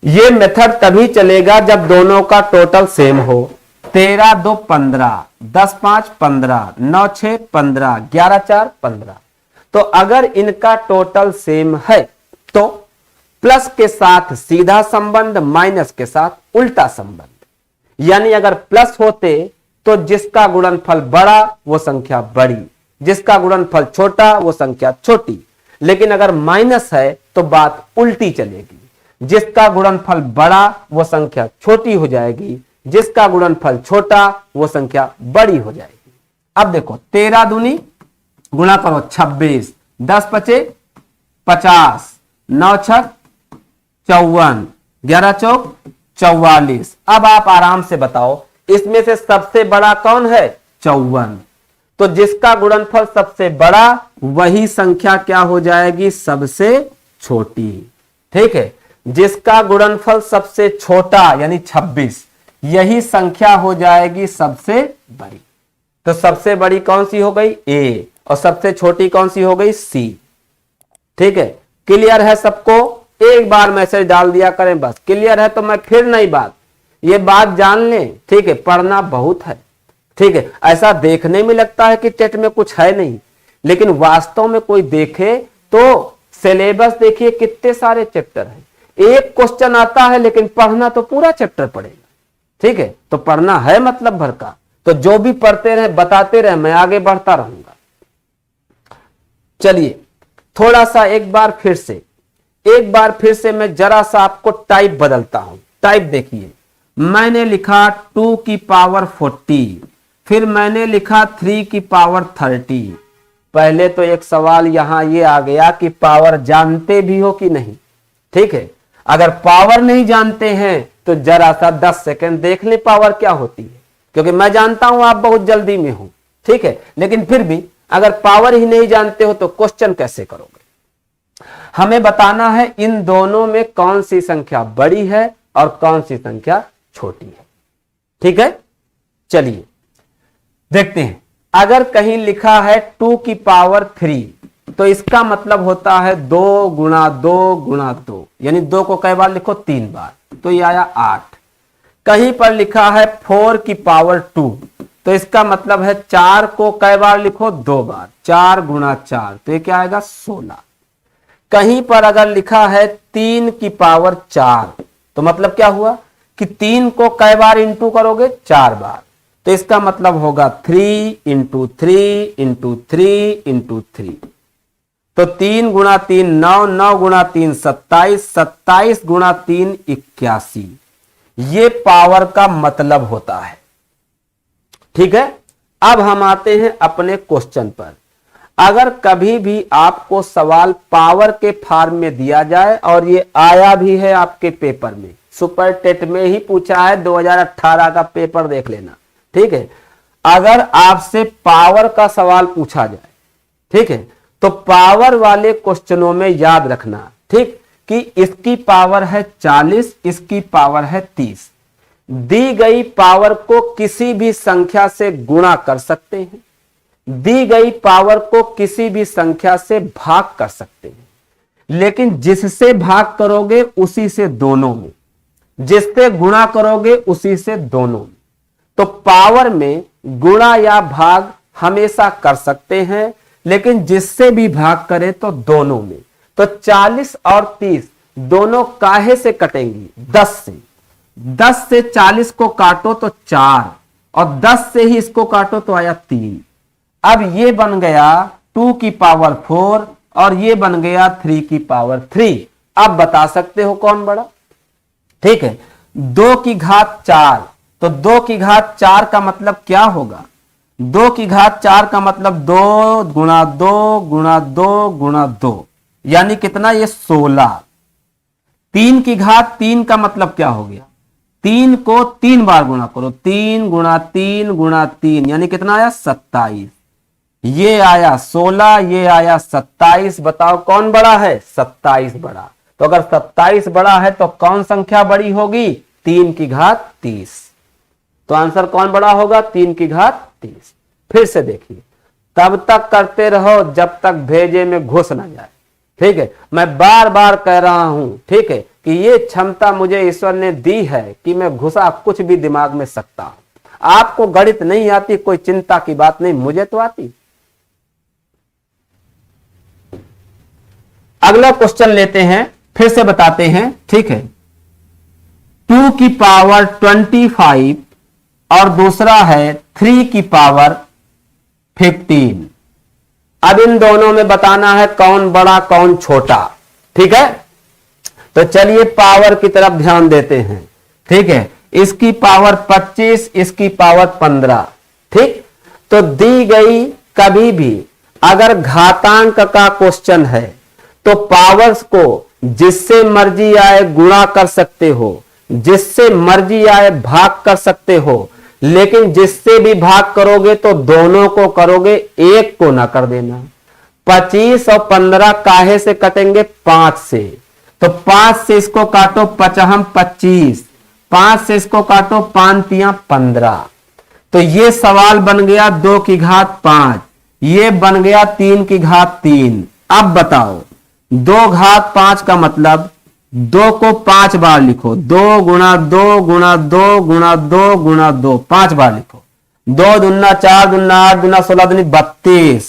ये मेथड तभी चलेगा जब दोनों का टोटल सेम हो। 13 2 15, 10 5 15, 9 6 15, 11 4 15। तो अगर इनका टोटल सेम है तो प्लस के साथ सीधा संबंध, माइनस के साथ उल्टा संबंध। यानी अगर प्लस होते तो जिसका गुणनफल बड़ा वो संख्या बड़ी, जिसका गुणनफल छोटा वो संख्या छोटी। लेकिन अगर माइनस है तो बात उल्टी चलेगी, जिसका गुणनफल बड़ा वो संख्या छोटी हो जाएगी, जिसका गुणनफल छोटा वो संख्या बड़ी हो जाएगी। अब देखो, 13 दूनी गुणा करो 26, 10 पचे 50, 9 छक 54, 11 चौक 44। अब आप आराम से बताओ इसमें से सबसे बड़ा कौन है? 54। तो जिसका गुणनफल सबसे बड़ा वही संख्या क्या हो जाएगी? सबसे छोटी। ठीक है, जिसका गुणनफल सबसे छोटा यानी 26, यही संख्या हो जाएगी सबसे बड़ी। तो सबसे बड़ी कौन सी हो गई? ए, और सबसे छोटी कौन सी हो गई? सी। ठीक है, क्लियर है सबको? एक बार मैसेज डाल दिया करें बस। क्लियर है तो मैं फिर नई बात, ये बात जान लें। ठीक है, पढ़ना बहुत है। ठीक है, ऐसा देखने में लगता है कि टेट में कुछ है नहीं, लेकिन वास्तव में कोई देखे तो सिलेबस देखिए कितने सारे चैप्टर हैं। एक क्वेश्चन आता है लेकिन पढ़ना तो पूरा चैप्टर पड़ेगा। ठीक है, तो पढ़ना है मतलब भर का। तो जो भी पढ़ते रहे बताते रहे, मैं आगे बढ़ता रहूंगा। चलिए, थोड़ा सा एक बार फिर से मैं जरा सा आपको टाइप बदलता हूं। टाइप देखिए, मैंने लिखा 2 की पावर 40, फिर मैंने लिखा 3 की पावर 30। पहले तो एक सवाल यहां ये आ गया कि पावर जानते भी हो कि नहीं। ठीक है, अगर पावर नहीं जानते हैं तो जरा सा 10 सेकंड देख ले पावर क्या होती है, क्योंकि मैं जानता हूं आप बहुत जल्दी में हो, ठीक है, लेकिन फिर भी अगर पावर ही नहीं जानते हो तो क्वेश्चन कैसे करोगे। हमें बताना है इन दोनों में कौन सी संख्या बड़ी है और कौन सी संख्या छोटी है, ठीक है। चलिए देखते हैं, अगर कहीं लिखा है 2 की पावर 3 तो इसका मतलब होता है 2 गुणा 2 गुणा 2, यानी 2 को कई बार लिखो 3 बार, तो ये आया 8। कहीं पर लिखा है 4 की पावर 2 तो इसका मतलब है 4 को कई बार लिखो 2 बार, 4 गुणा 4, तो ये क्या आएगा 16। कहीं पर अगर लिखा है 3 की पावर 4 तो मतलब क्या हुआ कि 3 को कई बार इंटू करोगे 4 बार, तो इसका मतलब होगा 3 इंटू 3 इंटू 3 इंटू 3, तो 3 गुणा 3 9, 9 गुणा 3 27, 27 गुणा 3 81, ये पावर का मतलब होता है, ठीक है। अब हम आते हैं अपने क्वेश्चन पर। अगर कभी भी आपको सवाल पावर के फॉर्म में दिया जाए, और ये आया भी है आपके पेपर में, सुपर टेट में ही पूछा है, 2018 का पेपर देख लेना, ठीक है। अगर आपसे पावर का सवाल पूछा जाए, ठीक है, तो पावर वाले क्वेश्चनों में याद रखना, ठीक, कि इसकी पावर है 40, इसकी पावर है 30। दी गई पावर को किसी भी संख्या से गुणा कर सकते हैं, दी गई पावर को किसी भी संख्या से भाग कर सकते हैं, लेकिन जिससे भाग करोगे उसी से दोनों में, जिससे गुणा करोगे उसी से दोनों में। तो पावर में गुणा या भाग हमेशा कर सकते हैं, लेकिन जिससे भी भाग करें तो दोनों में। तो 40 और 30 दोनों काहे से कटेंगी, 10 से। 10 से 40 को काटो तो 4, और 10 से ही इसको काटो तो आया 3। अब ये बन गया 2 की पावर 4 और ये बन गया 3 की पावर 3। अब बता सकते हो कौन बड़ा, ठीक है। 2 की घात 4, तो 2 की घात 4 का मतलब क्या होगा, 2 की घात 4 का मतलब 2 गुणा 2 गुणा 2 गुणा 2, यानी कितना, ये 16। 3 की घात 3 का मतलब क्या हो गया, 3 को 3 बार गुणा करो, 3 गुणा 3 गुणा 3, यानी कितना आया 27। ये आया 16, ये आया 27। बताओ कौन बड़ा है, 27 बड़ा। तो अगर 27 बड़ा है तो कौन संख्या बड़ी होगी, 3 की घात 30। तो आंसर कौन बड़ा होगा, 3 की घात 30। फिर से देखिए, तब तक करते रहो जब तक भेजे में घुस ना जाए, ठीक है। मैं बार बार कह रहा हूं, ठीक है, कि ये क्षमता मुझे ईश्वर ने दी है कि मैं घुसा कुछ भी दिमाग में सकता हूं। आपको गणित नहीं आती, कोई चिंता की बात नहीं, मुझे तो आती। अगला क्वेश्चन लेते हैं, फिर से बताते हैं, ठीक है। 2 की पावर 25 और दूसरा है 3 की पावर 15। अब इन दोनों में बताना है कौन बड़ा कौन छोटा, ठीक है। तो चलिए पावर की तरफ ध्यान देते हैं, ठीक है। इसकी पावर 25, इसकी पावर 15, ठीक। तो दी गई कभी भी अगर घातांक का क्वेश्चन है तो पावर्स को जिससे मर्जी आए गुणा कर सकते हो, जिससे मर्जी आए भाग कर सकते हो, लेकिन जिससे भी भाग करोगे तो दोनों को करोगे, एक को ना कर देना। 25 और 15 काहे से कटेंगे, 5 से। तो 5 से इसको काटो, 5 25, 5 से इसको काटो, 5 तिया 15। तो ये सवाल बन गया 2 की घात 5, ये बन गया 3 की घात 3। अब बताओ 2 घात 5 का मतलब 2 को 5 बार लिखो, 2 गुणा 2 गुणा 2 गुणा 2 गुणा 2, 5 बार लिखो। 2 दूना 4 दूना 8 दूना 16 दूनी 32।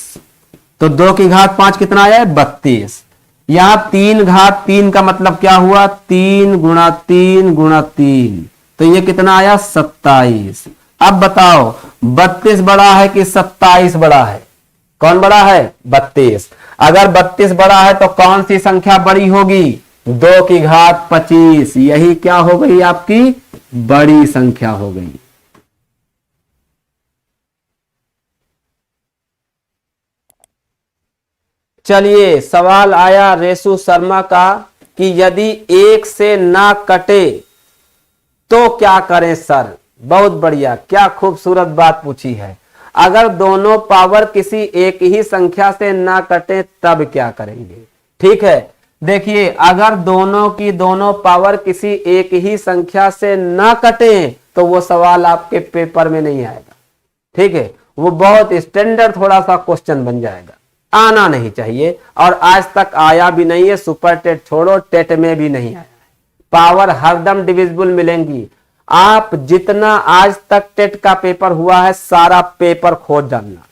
तो 2 की घात 5 कितना आया है, 32। यहां 3 घात 3 का मतलब क्या हुआ, 3 गुणा 3 गुणा 3, तो ये कितना आया 27। अब बताओ 32 बड़ा है कि 27 बड़ा है, कौन बड़ा है, 32। अगर 32 बड़ा है तो कौन सी संख्या बड़ी होगी, 2 की घात 25, यही क्या हो गई आपकी बड़ी संख्या हो गई। चलिए सवाल आया रेसु शर्मा का कि यदि 1 से ना कटे तो क्या करें सर? बहुत बढ़िया, क्या खूबसूरत बात पूछी है। अगर दोनों पावर किसी एक ही संख्या से ना कटे तब क्या करेंगे? ठीक है, देखिए अगर दोनों की दोनों पावर किसी एक ही संख्या से ना कटे तो वो सवाल आपके पेपर में नहीं आएगा। ठीक है, वो बहुत स्टैंडर्ड थोड़ा सा क्वेश्चन बन जाएगा, आना नहीं चाहिए और आज तक आया भी नहीं है। सुपर टेट छोड़ो, टेट में भी नहीं आया है। पावर हरदम डिविजिबल मिलेंगी। आप जितना आज तक टेट का पेपर हुआ है सारा पेपर खोज डालना,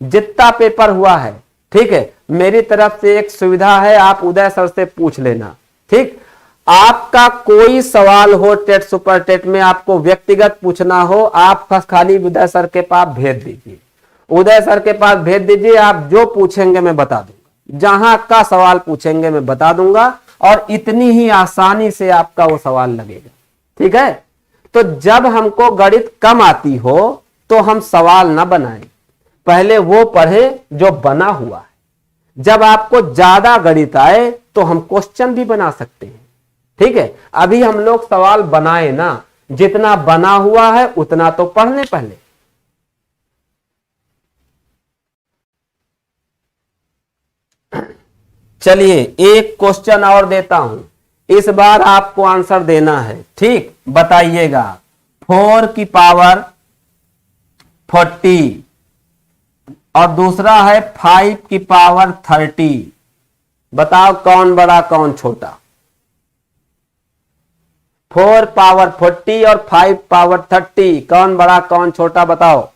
जितना पेपर हुआ है। ठीक है, मेरी तरफ से एक सुविधा है, आप उदय सर से पूछ लेना। ठीक, आपका कोई सवाल हो टेट सुपर टेट में, आपको व्यक्तिगत पूछना हो, आप खाली उदय सर के पास भेज दीजिए। उदय सर के पास भेज दीजिए, आप जो पूछेंगे मैं बता दूंगा, जहां का सवाल पूछेंगे मैं बता दूंगा और इतनी ही आसानी से आपका वो सवाल लगेगा। ठीक है, तो जब हमको गणित कम आती हो तो हम सवाल ना बनाएं, पहले वो पढ़े जो बना हुआ है। जब आपको ज्यादा गणित आए तो हम क्वेश्चन भी बना सकते हैं। ठीक है, अभी हम लोग सवाल बनाए ना, जितना बना हुआ है उतना तो पढ़ लें पहले। चलिए एक क्वेश्चन और देता हूं, इस बार आपको आंसर देना है। ठीक, बताइएगा 4 की पावर 40 और दूसरा है 5 की पावर 30। बताओ कौन बड़ा कौन छोटा? 4 पावर 40 और 5 पावर 30, कौन बड़ा कौन छोटा? बताओ।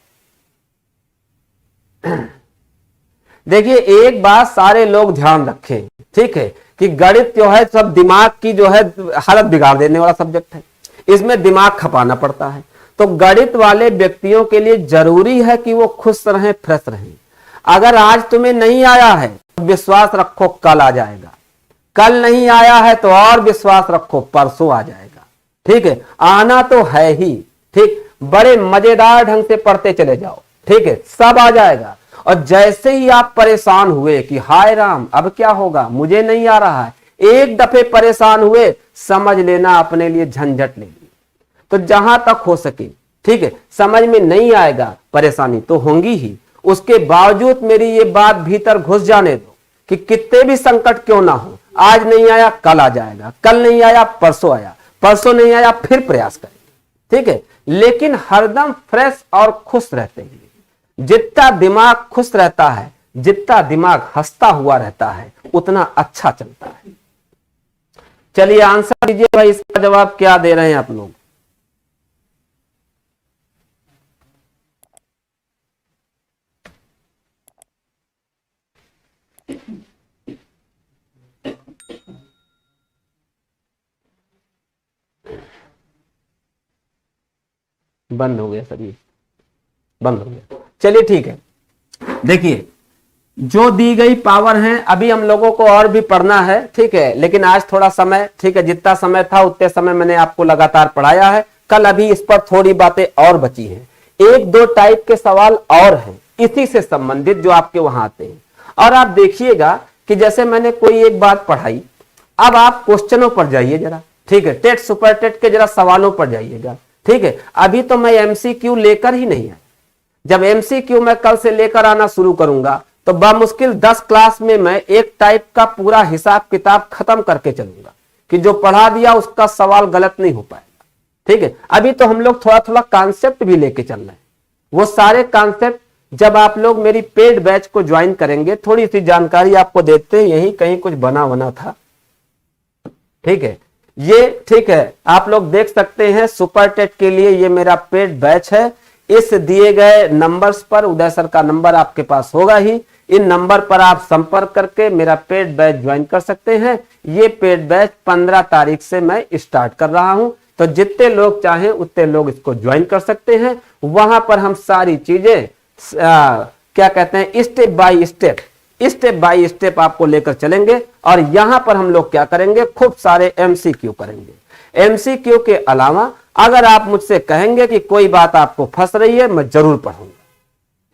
देखिए एक बात सारे लोग ध्यान रखें, ठीक है, कि गणित जो है सब दिमाग की जो है हालत बिगाड़ देने वाला सब्जेक्ट है, इसमें दिमाग खपाना पड़ता है। तो गणित वाले व्यक्तियों के लिए जरूरी है कि वो खुश रहें, फ्रेश रहें। अगर आज तुम्हें नहीं आया है तो विश्वास रखो कल आ जाएगा, कल नहीं आया है तो और विश्वास रखो परसों आ जाएगा। ठीक है, आना तो है ही। ठीक, बड़े मजेदार ढंग से पढ़ते चले जाओ। ठीक है, सब आ जाएगा। और जैसे ही आप परेशान हुए कि हाय राम अब क्या होगा, मुझे नहीं आ रहा है, एक दफे परेशान हुए, समझ लेना अपने लिए झंझट ले ली। तो जहां तक हो सके, ठीक है, समझ में नहीं आएगा, परेशानी तो होंगी ही, उसके बावजूद मेरी ये बात भीतर घुस जाने दो कि कितने भी संकट क्यों ना हो, आज नहीं आया कल आ जाएगा, कल नहीं आया परसों आया, परसों नहीं आया फिर प्रयास करेंगे। ठीक है, लेकिन हरदम फ्रेश और खुश रहते हैं। जितना दिमाग खुश रहता है, जितना दिमाग हंसता हुआ रहता है, उतना अच्छा चलता है। चलिए आंसर दीजिए भाई, इसका जवाब क्या दे रहे हैं आप लोग? बंद हो गया सर, ये बंद हो गया। चलिए ठीक है, देखिए जो दी गई पावर है अभी हम लोगों को और भी पढ़ना है। ठीक है, लेकिन आज थोड़ा समय, ठीक है, जितना समय था उतने समय मैंने आपको लगातार पढ़ाया है। कल अभी इस पर थोड़ी बातें और बची हैं। एक दो टाइप के सवाल और हैं इसी से संबंधित जो आपके वहां आते हैं। और आप देखिएगा कि जैसे मैंने कोई एक बात पढ़ाई, अब आप क्वेश्चनों पर जाइए जरा। ठीक है, टेट सुपर टेट के जरा सवालों पर जाइएगा। ठीक है, अभी तो मैं एमसीक्यू लेकर ही नहीं आया। जब एमसीक्यू मैं कल से लेकर आना शुरू करूंगा तो बामुश्किल 10 क्लास में मैं एक टाइप का पूरा हिसाब किताब खत्म करके चलूंगा कि जो पढ़ा दिया उसका सवाल गलत नहीं हो पाएगा। ठीक है, अभी तो हम लोग थोड़ा थोड़ा कॉन्सेप्ट भी लेके चल रहे हैं। वो सारे कॉन्सेप्ट जब आप लोग मेरी पेड बैच को ज्वाइन करेंगे, थोड़ी सी जानकारी आपको देते हैं, यही कहीं कुछ बना बना था। ठीक है, ये ठीक है, आप लोग देख सकते हैं सुपर टेट के लिए ये मेरा पेड बैच है। इस दिए गए नंबर्स पर, उदय सर का नंबर आपके पास होगा ही, इन नंबर पर आप संपर्क करके मेरा पेड बैच ज्वाइन कर सकते हैं। ये पेड बैच 15 तारीख से मैं स्टार्ट कर रहा हूं, तो जितने लोग चाहें उतने लोग इसको ज्वाइन कर सकते हैं। वहां पर हम सारी चीजें क्या कहते हैं, स्टेप बाय स्टेप आपको लेकर चलेंगे। और यहां पर हम लोग क्या करेंगे, खूब सारे एमसीक्यू करेंगे। एमसीक्यू के अलावा अगर आप मुझसे कहेंगे कि कोई बात आपको फंस रही है, मैं जरूर पढ़ूंगा।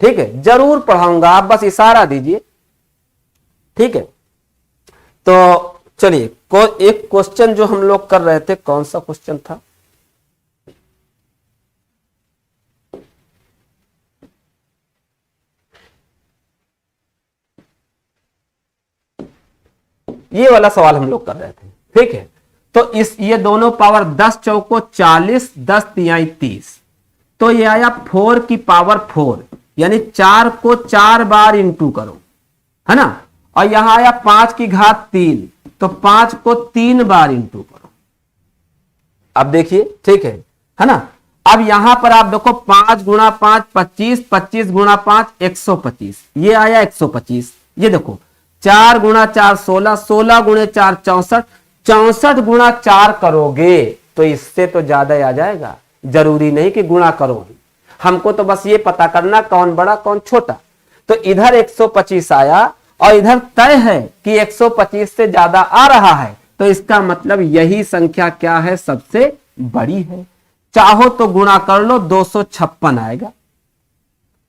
ठीक है, जरूर पढ़ाऊंगा, आप बस इशारा दीजिए। ठीक है, तो चलिए एक क्वेश्चन जो हम लोग कर रहे थे, कौन सा क्वेश्चन था? ये वाला सवाल हम लोग कर रहे थे, ठीक है। तो इस ये दोनों पावर 10 चौको 40, 10 तिहाई 30, तो ये आया 4 की पावर 4, यानी 4 को 4 बार इंटू करो, है ना। और यहां आया 5 की घात 3, तो 5 को 3 बार इंटू करो। अब देखिए, ठीक है ना। अब यहां पर आप देखो 5 गुणा 5 25, 25 गुणा 5 125, ये आया 125। ये देखो 4 गुणा 4 16, 16 गुणे 4 64, 64 गुणा 4 करोगे तो इससे तो ज्यादा आ जाएगा। जरूरी नहीं कि गुणा करो, हमको तो बस ये पता करना कौन बड़ा कौन छोटा। तो इधर 125 आया और इधर तय है कि 125 से ज्यादा आ रहा है, तो इसका मतलब यही संख्या क्या है, सबसे बड़ी है। चाहो तो गुणा कर लो, 256 आएगा,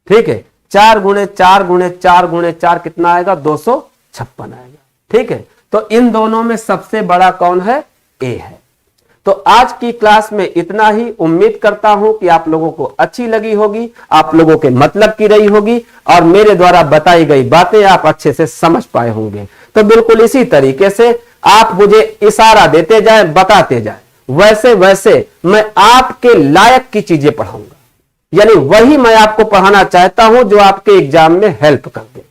ठीक है। 4 गुणे 4 गुणे 4 गुणे 4 कितना आएगा, 256 आएगा, ठीक है। तो इन दोनों में सबसे बड़ा कौन है, ए है। तो आज की क्लास में इतना ही। उम्मीद करता हूं कि आप लोगों को अच्छी लगी होगी, आप लोगों के मतलब की रही होगी और मेरे द्वारा बताई गई बातें आप अच्छे से समझ पाए होंगे। तो बिल्कुल इसी तरीके से आप मुझे इशारा देते जाए, बताते जाए, वैसे वैसे मैं आपके लायक की चीजें पढ़ाऊंगा, यानी वही मैं आपको पढ़ाना चाहता हूं जो आपके एग्जाम में हेल्प कर दे,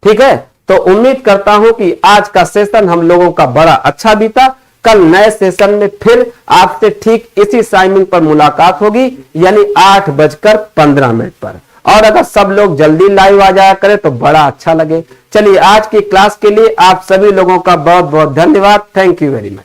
ठीक है। तो उम्मीद करता हूं कि आज का सेशन हम लोगों का बड़ा अच्छा बीता। कल नए सेशन में फिर आपसे ठीक इसी टाइमिंग पर मुलाकात होगी, यानी 8:15 पर। और अगर सब लोग जल्दी लाइव आ जाया करें तो बड़ा अच्छा लगे। चलिए, आज की क्लास के लिए आप सभी लोगों का बहुत बहुत धन्यवाद। Thank you very much.